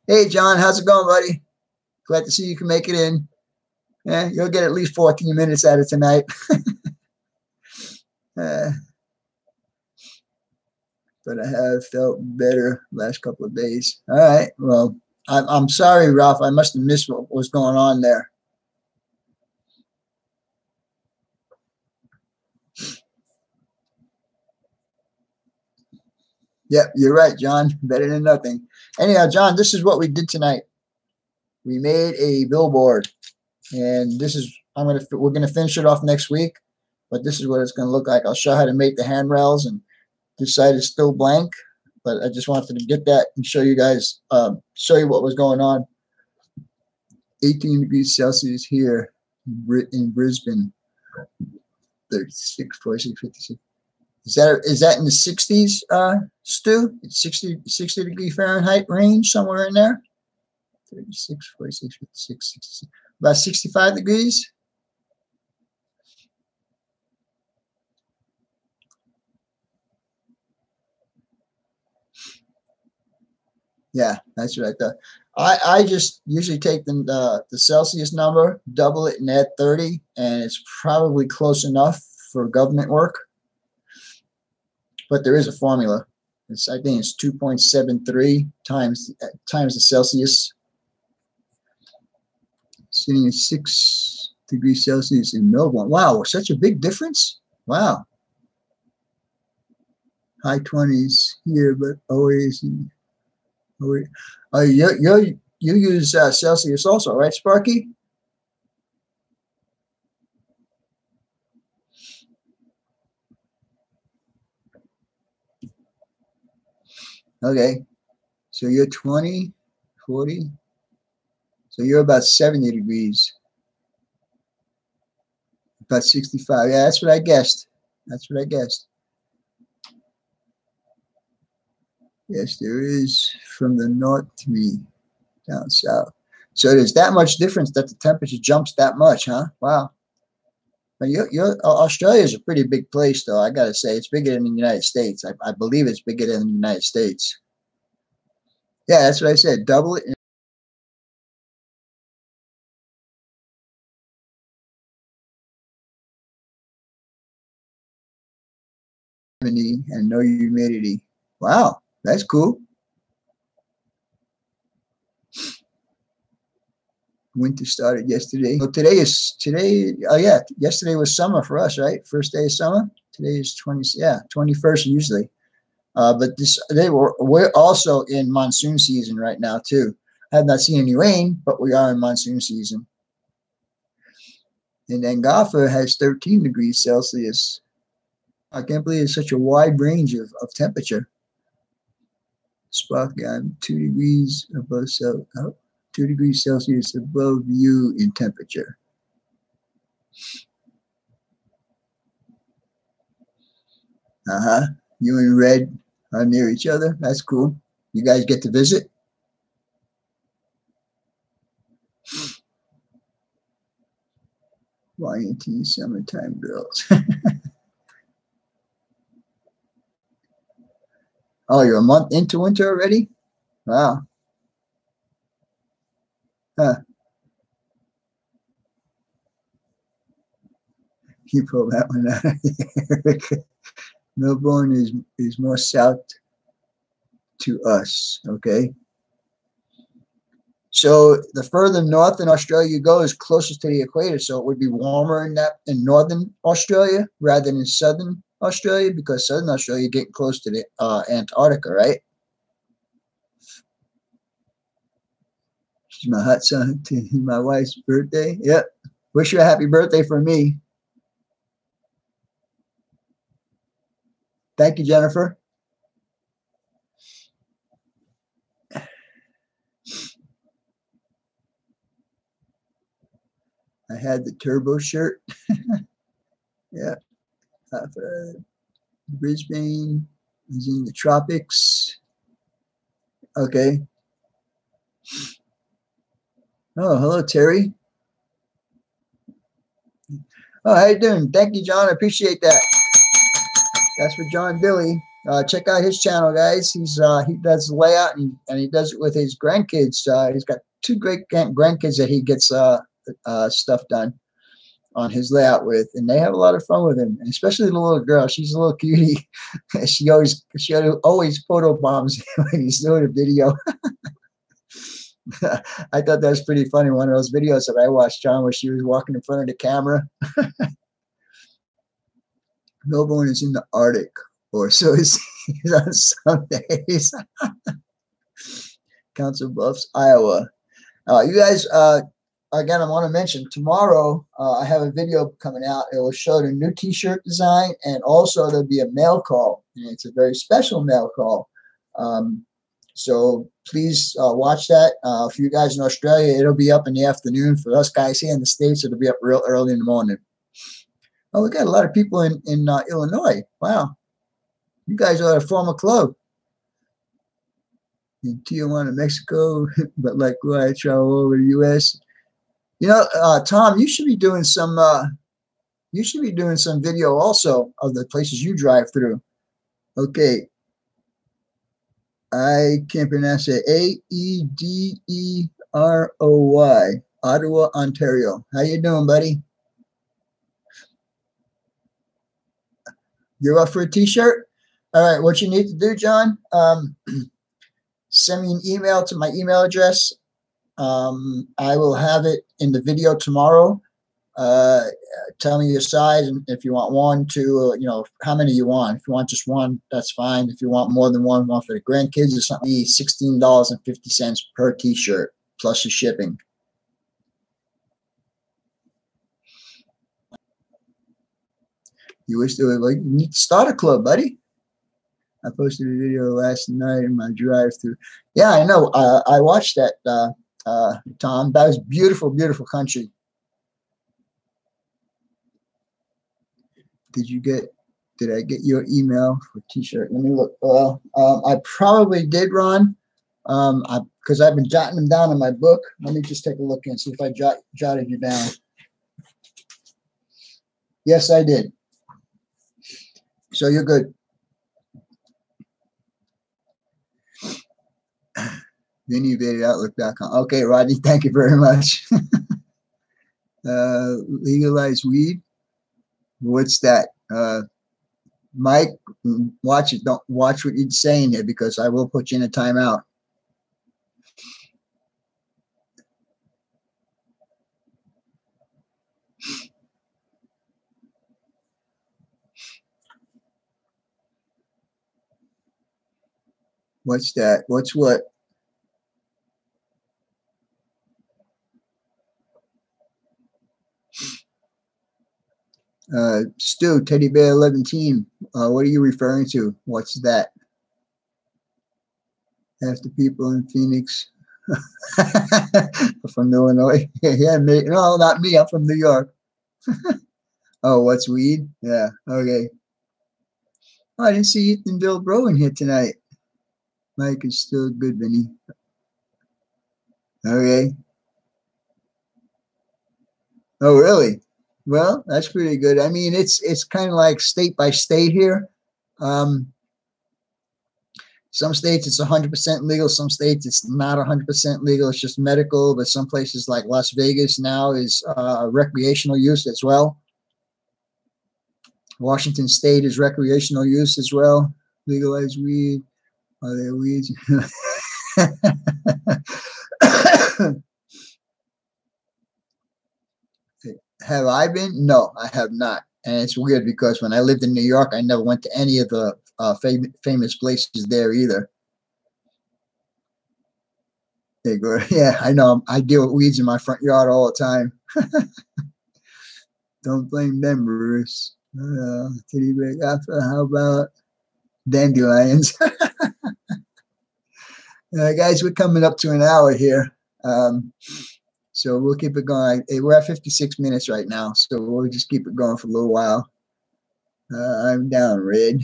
[SPEAKER 1] Hey, John, how's it going, buddy? Glad to see you can make it in. Yeah, you'll get at least 14 minutes out of tonight. But I have felt better last couple of days. All right. Well, I'm sorry, Ralph. I must have missed what was going on there. Yep, you're right, John. Better than nothing. Anyhow, John, this is what we did tonight. We made a billboard, and this is we're gonna finish it off next week, but this is what it's gonna look like. I'll show how to make the handrails, and this side is still blank, but I just wanted to get that and show you guys, show you what was going on. 18 degrees Celsius here in Brisbane. 36, 46, 56. Is that in the 60s, Stu? It's 60 degree Fahrenheit range, somewhere in there. 36, 46, 56, 66. About 65 degrees. Yeah, that's what I thought. I just usually take the Celsius number, double it, and add 30, and it's probably close enough for government work. But there is a formula. I think it's 2.73 times the Celsius. Sitting at 6 degrees Celsius in Melbourne. Wow, such a big difference. Wow. High 20s here, but always. You use Celsius also, right, Sparky? Okay, so you're 20, 40. So you're about 70 degrees. About 65. Yeah, that's what I guessed. That's what I guessed. Yes, there is from the north to me down south. So there's that much difference that the temperature jumps that much, huh? Wow. But Australia is a pretty big place, though. I got to say, it's bigger than the United States. I believe it's bigger than the United States. Yeah, that's what I said. Double it. And no humidity. Wow, that's cool. Winter started yesterday. Well, today. Oh yeah, yesterday was summer for us, right? First day of summer. Today is 21st usually. But we're also in monsoon season right now too. I have not seen any rain, but we are in monsoon season. And then Gotha has 13 degrees Celsius. I can't believe it's such a wide range of temperature. Sparky, I'm 2 degrees above Celsius. Oh, 2 degrees Celsius above you in temperature. You and Red are near each other. That's cool. You guys get to visit? YNT Summertime Girls. Oh, you're a month into winter already? Wow. Huh. You pull that one out of here. Melbourne is more south to us, okay? So the further north in Australia you go is closest to the equator, so it would be warmer in northern Australia rather than in southern Australia, because southern Australia you get close to the Antarctica, right? She's my hot son to my wife's birthday. Yep. Wish you a happy birthday from me. Thank you, Jennifer. I had the turbo shirt. Yeah. Brisbane is in the tropics. Okay. Oh, hello, Terry. Oh, how you doing? Thank you, John. I appreciate that. That's for John Billy. Check out his channel, guys. He does layout and he does it with his grandkids. He's got 2 great grandkids that he gets stuff done on his layout with, and they have a lot of fun with him. And especially the little girl. She's a little cutie. she always photo bombs when he's doing a video. I thought that was pretty funny. One of those videos that I watched, John, where she was walking in front of the camera. Melbourne is in the Arctic, or so is on some days. Council Bluffs, Iowa. You guys, again, I want to mention tomorrow I have a video coming out. It will show the new T-shirt design, and also there'll be a mail call, and it's a very special mail call. So please watch that. For you guys in Australia, it'll be up in the afternoon. For us guys here in the States, it'll be up real early in the morning. Oh, we got a lot of people in Illinois. Wow. You guys ought to form a club. In Tijuana, Mexico, but like where I travel over the U.S. You know, Tom, you should be doing some video also of the places you drive through. Okay. I can't pronounce it. Aederoy, Ottawa, Ontario. How you doing, buddy? You're up for a T-shirt? All right. What you need to do, John? Send me an email to my email address. I will have it in the video tomorrow. Tell me your size, and if you want 1, 2, how many you want. If you want just 1, that's fine. If you want more than one for the grandkids or something, $16.50 per T-shirt plus the shipping. You wish there was you need to start a club, buddy. I posted a video last night in my drive-through. Yeah, I know. I watched that, Tom. That was beautiful, beautiful country. Did I get your email for T-shirt? Let me look. Well, I probably did, Ron, because I've been jotting them down in my book. Let me just take a look and see if I jotted you down. Yes, I did. So you're good. VinnyVidOutlook.com. Okay, Rodney, thank you very much. Legalize weed. What's that? Mike, watch it. Don't watch what you're saying here, because I will put you in a timeout. What's that? What's what? Stu, Teddy Bear 11 team. What are you referring to? What's that? Half the people in Phoenix From Illinois. Yeah, me. No, not me. I'm from New York. Oh, what's weed? Yeah. Okay. Oh, I didn't see Ethan Bill Bro in here tonight. Mike is still good, Vinny. Okay. Oh, really? Well, that's pretty good. I mean, it's kind of like state by state here. Um, some states it's 100% legal. Some states it's not 100% legal. It's just medical. But some places like Las Vegas now is recreational use as well. Washington State is recreational use as well. Legalized weed. Are there weeds? Have I been? No, I have not. And it's weird because when I lived in New York, I never went to any of the famous places there either. They go, yeah, I know. I deal with weeds in my front yard all the time. Don't blame them, Bruce. Titty big after. How about dandelions? Guys, we're coming up to an hour here. So we'll keep it going. We're at 56 minutes right now, so we'll just keep it going for a little while. I'm down, Red.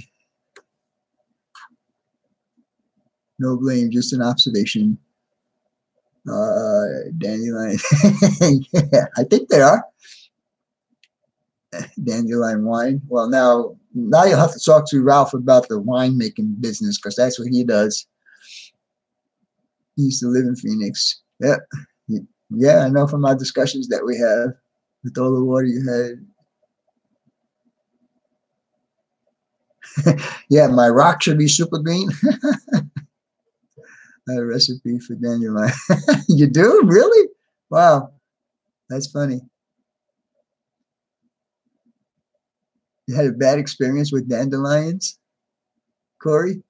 [SPEAKER 1] No blame, just an observation. Dandelion. Yeah, I think they are. Dandelion wine. Well, now you'll have to talk to Ralph about the winemaking business because that's what he does. He used to live in Phoenix. Yep. Yeah, I know from our discussions that we have with all the water you had. Yeah, my rock should be super green. A recipe for dandelion. You do? Really? Wow. That's funny. You had a bad experience with dandelions, Corey?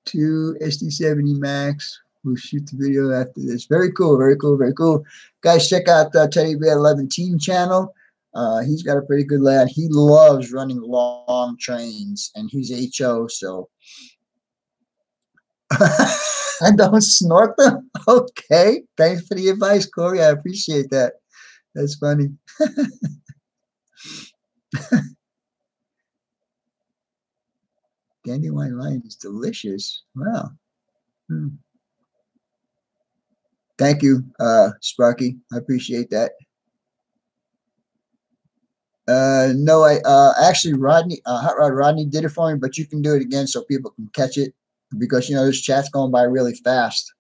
[SPEAKER 1] To SD70 Max. We'll shoot the video after this. Very cool, very cool, very cool. Guys, check out Teddy Bear 11 Team channel. He's got a pretty good lad. He loves running long trains, and he's HO, so. I don't snort them? Okay. Thanks for the advice, Corey. I appreciate that. That's funny. Dandelion lime is delicious. Wow. Thank you, Sparky. I appreciate that. No, I actually Rodney, Hot Rod Rodney did it for me, but you can do it again so people can catch it because this chat's going by really fast.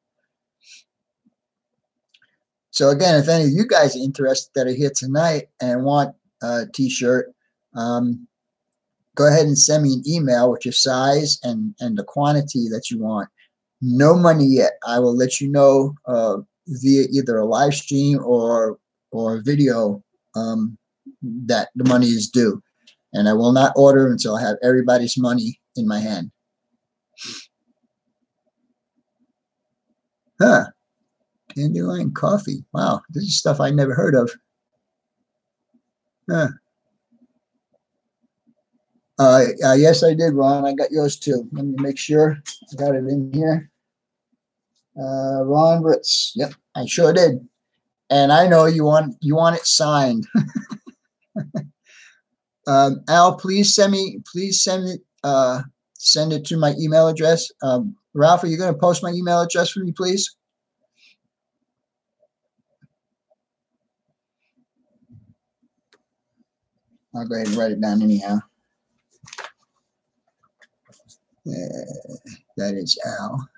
[SPEAKER 1] So again, if any of you guys are interested that are here tonight and want a t-shirt, go ahead and send me an email with your size and the quantity that you want. No money yet. I will let you know via either a live stream or a video that the money is due. And I will not order until I have everybody's money in my hand. Huh. Dandelion coffee. Wow. This is stuff I never heard of. Huh. Yes, I did, Ron. I got yours too. Let me make sure I got it in here. Ron Ritz. Yep, I sure did. And I know you want it signed. Al, please send it to my email address. Ralph, are you going to post my email address for me, please? I'll go ahead and write it down anyhow. That is Al.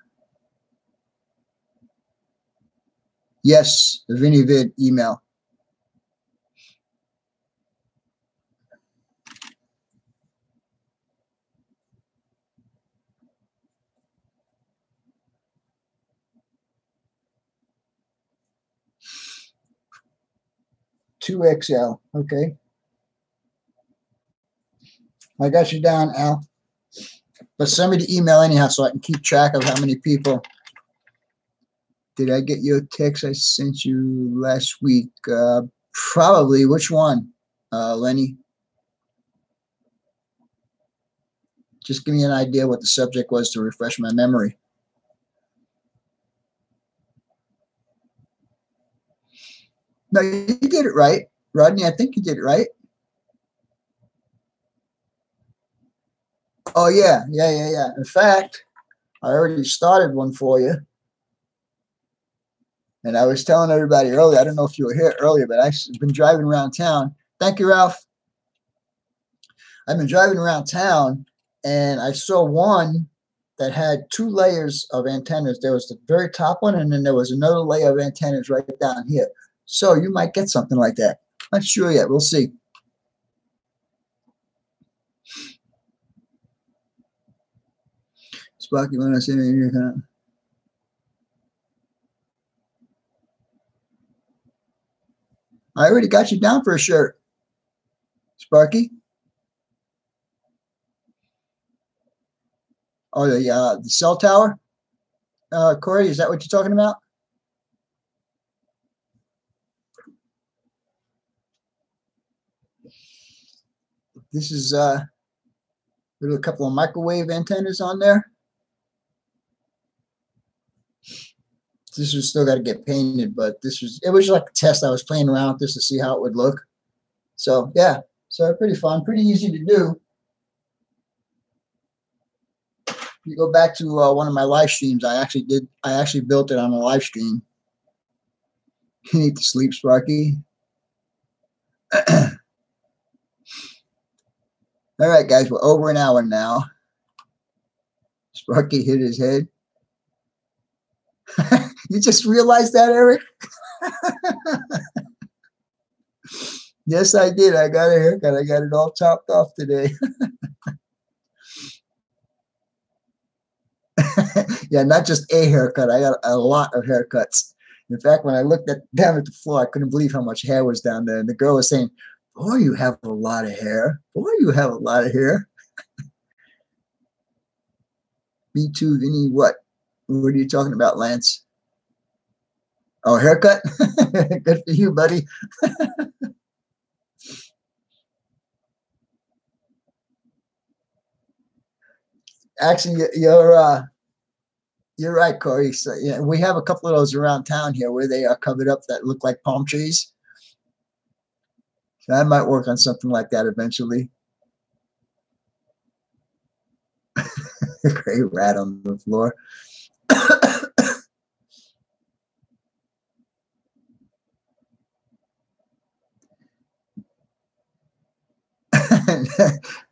[SPEAKER 1] Yes, the Vinny Vid email. $2XL. Okay. I got you down, Al. But send me the email anyhow so I can keep track of how many people. Did I get your text I sent you last week? Probably. Which one, Lenny? Just give me an idea what the subject was to refresh my memory. No, you did it right, Rodney. I think you did it right. Oh, yeah. In fact, I already started one for you. And I was telling everybody earlier, I don't know if you were here earlier, but I've been driving around town. Thank you, Ralph. I've been driving around town, and I saw one that had 2 layers of antennas. There was the very top one, and then there was another layer of antennas right down here. So you might get something like that. Not sure yet. We'll see. Sparky, when I say I already got you down for a shirt, Sparky. Oh, the cell tower, Corey. Is that what you're talking about? This is a couple of microwave antennas on there. This was still got to get painted, but it was like a test. I was playing around with this to see how it would look. So yeah, so pretty fun, pretty easy to do. You go back to one of my live streams. I actually built it on a live stream. You need to sleep, Sparky. All right, guys, we're over an hour now. Sparky hit his head. You just realized that, Eric? Yes, I did. I got a haircut. I got it all chopped off today. Yeah, not just a haircut. I got a lot of haircuts. In fact, when I looked down at the floor, I couldn't believe how much hair was down there. And the girl was saying, "Boy, you have a lot of hair. Boy, you have a lot of hair." Me too, Vinny. What? What are you talking about, Lance? Oh, haircut? Good for you, buddy. Actually, you're right, Corey. So yeah, we have a couple of those around town here where they are covered up that look like palm trees. So I might work on something like that eventually. Great rat on the floor.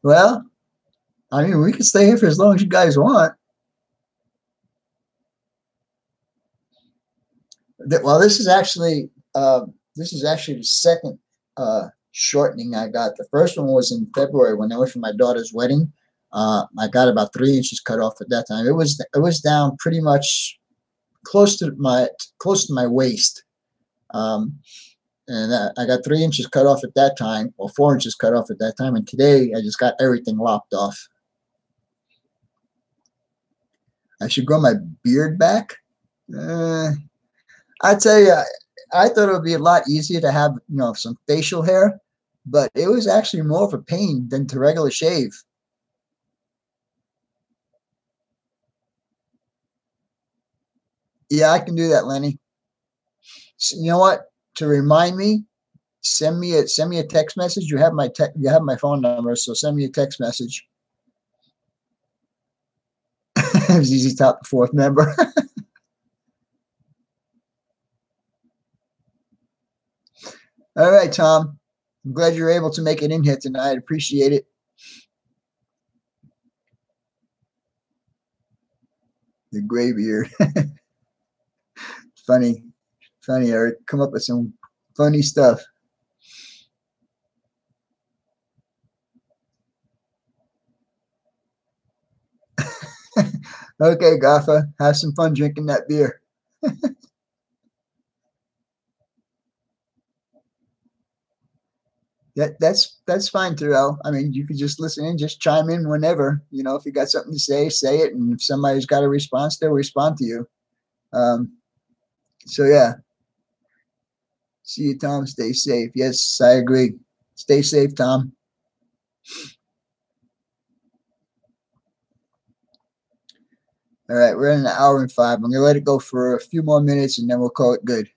[SPEAKER 1] Well, I mean, we can stay here for as long as you guys want. Well, this is actually the second shortening I got. The first one was in February when I went for my daughter's wedding. I got about 3 inches cut off at that time. It was down pretty much close to my waist, and I got 3 inches cut off at that time, or 4 inches cut off at that time. And today I just got everything lopped off. I should grow my beard back. I tell you, I thought it would be a lot easier to have, some facial hair, but it was actually more of a pain than to regular shave. Yeah, I can do that, Lenny. So, you know what? To remind me, send me a text message. You have my phone number, so send me a text message. It was easy top the 4th member. All right, Tom. I'm glad you're able to make it in here tonight. Appreciate it. The gray beard. Funny, Eric. Come up with some funny stuff. Okay, Gaffa. Have some fun drinking that beer. That's fine, Terrell. I mean, you could just listen in, just chime in whenever. If you got something to say it. And if somebody's got a response, they'll respond to you. So yeah. See you, Tom. Stay safe. Yes, I agree. Stay safe, Tom. All right, we're in 1:05. I'm going to let it go for a few more minutes, and then we'll call it good.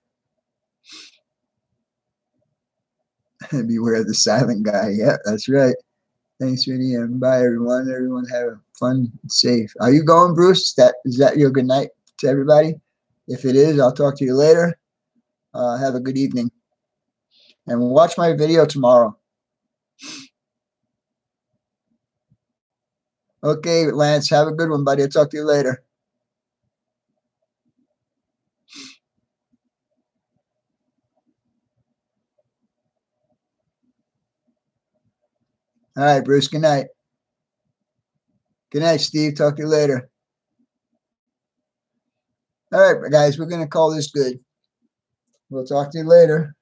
[SPEAKER 1] Beware of the silent guy. Yeah, that's right. Thanks, Vinny, and bye, everyone. Everyone have fun and safe. Are you going, Bruce? Is that your good night to everybody? If it is, I'll talk to you later. Have a good evening. And watch my video tomorrow. Okay, Lance, have a good one, buddy. I'll talk to you later. All right, Bruce, good night. Good night, Steve. Talk to you later. All right, guys, we're going to call this good. We'll talk to you later.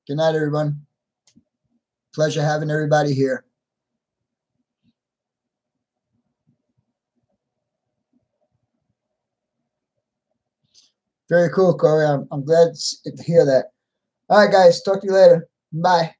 [SPEAKER 1] Good night, everyone. Pleasure having everybody here. Very cool, Corey. I'm glad to hear that. All right, guys. Talk to you later. Bye.